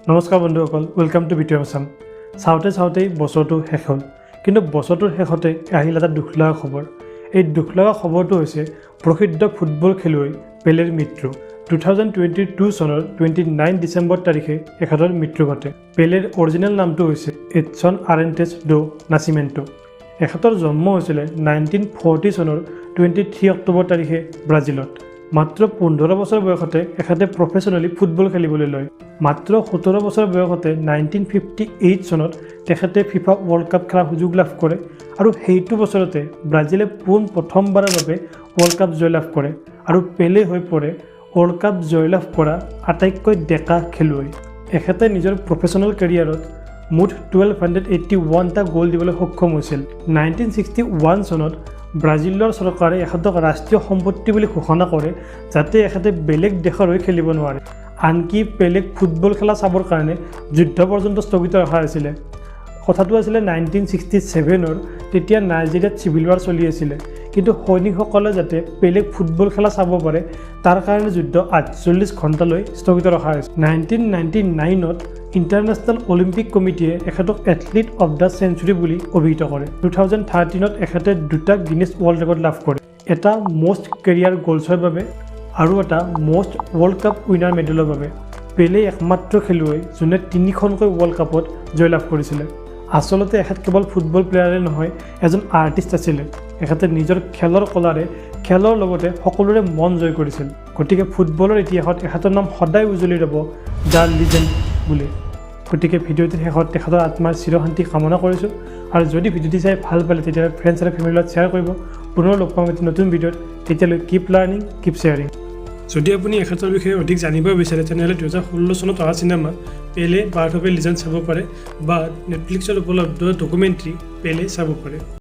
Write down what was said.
নমস্কাৰ বন্ধুসকল, welcome to video' Assam. চাওঁতেই বছৰটো শেষ হ'ল, কিন্তু বছৰটোৰ শেষতে আহিল এটা দুখ লগা খবৰ। এই দুখ লগা খবৰটো হৈছে প্ৰসিদ্ধ ফুটবল খেলুৱৈ পেলেৰ মৃত্যু। 2022 চনৰ 29 ডিচেম্বৰ তাৰিখে এখেতৰ মৃত্যু ঘটে। পেলেৰ অৰিজিনেল নামটো হৈছে এডছন আৰেণ্টেছ ডো নাচিমেণ্টো। এখেতৰ জন্ম হৈছিলে 1940 চনৰ 23 অক্টোবৰ তাৰিখে ব্ৰাজিলত। মাত্ৰ 15 বছৰ বয়সতে এখেতে প্ৰফেচনেলি ফুটবল খেলিবলৈ লয়। মাত্ৰ 17 বছৰ বয়সতে 1958 চনত তেখেতে ফিফা ৱৰ্ল্ড কাপ খেলাৰ সুযোগ লাভ কৰে আৰু সেইটো বছৰতে ব্ৰাজিলে প্ৰথমবাৰৰ বাবে ৱৰ্ল্ড কাপ জয়লাভ কৰে আৰু পেলে হৈ পৰে ৱৰ্ল্ড কাপ জয়লাভ কৰা আটাইতকৈ ডেকা খেলুৱৈ। এখেতে নিজৰ প্ৰফেচনেল কেৰিয়াৰত মুঠ 1281টা গ'ল দিবলৈ সক্ষম হৈছিল। 1961 চনত ব্ৰাজিলৰ চৰকাৰে এখেতক ৰাষ্ট্ৰীয় সম্পত্তি বুলি ঘোষণা কৰে, যাতে এখেতে বেলেগ দেশৰ হৈ খেলিব নোৱাৰে। আনকি পেলেক ফুটবল খেলা চাবৰ কাৰণে যুদ্ধ পৰ্যন্ত স্থগিত ৰখা হৈছিলে। কথাটো আছিলে 1967 তেতিয়া নাইজেৰিয়াত চিভিল ৱাৰ চলি আছিলে, কিন্তু সৈনিকসকলে যাতে পেলেক ফুটবল খেলা চাব পাৰে তাৰ কাৰণে যুদ্ধ 48 ঘণ্টালৈ স্থগিত ৰখা হৈছিল। 1999 ইণ্টাৰনেশ্যনেল অলিম্পিক কমিটিয়ে এখেতক এথলিট অফ দ্য চেঞ্চুৰী বুলি অভিহিত কৰে। 2013 এখেতে 2টা গিনিছ ৱৰ্ল্ড ৰেকৰ্ড লাভ কৰে, এটা মষ্ট কেৰিয়াৰ গ'লছৰ বাবে আৰু এটা মষ্ট ৱৰ্ল্ড কাপ উইনাৰ মেডেলৰ বাবে। পেলে একমাত্ৰ খেলুৱৈ যোনে 3খনকৈ ৱৰ্ল্ড কাপত জয়লাভ কৰিছিলে। আচলতে এখেত কেৱল ফুটবল প্লেয়াৰে নহয়, এজন আৰ্টিষ্ট আছিলে। এখেতে নিজৰ খেলৰ কলাৰে খেলৰ লগতে সকলোৰে মন জয় কৰিছিল। গতিকে ফুটবলৰ ইতিহাসত এখেতৰ নাম সদায় উজ্বলি ৰ'ব দ্য লিজেণ্ড বুলি। গতিকে ভিডিঅ'টিৰ শেষত তেখেতৰ আত্মাৰ চিৰশান্তি কামনা কৰিছোঁ, আৰু যদি ভিডিঅ'টি চাই ভাল পালে তেতিয়াহ'লে ফ্ৰেণ্ডছ আৰু ফেমিলিৰ লগত শ্বেয়াৰ কৰিব। পুনৰ লগ পাম এটি নতুন ভিডিঅ'ত। তেতিয়ালৈ কিপ লাৰ্ণিং, কিপ শ্বেয়াৰিং। যদি আপুনি এখেতৰ বিষয়ে অধিক জানিব বিচাৰে তেনেহ'লে 2016 চনত অহা চিনেমা পেলে বাৰ্থ অফ এ লিজেণ্ড চাব পাৰে, বা নেটফ্লিক্সত উপলব্ধ ডকুমেণ্ট্ৰি পেলে চাব পাৰে।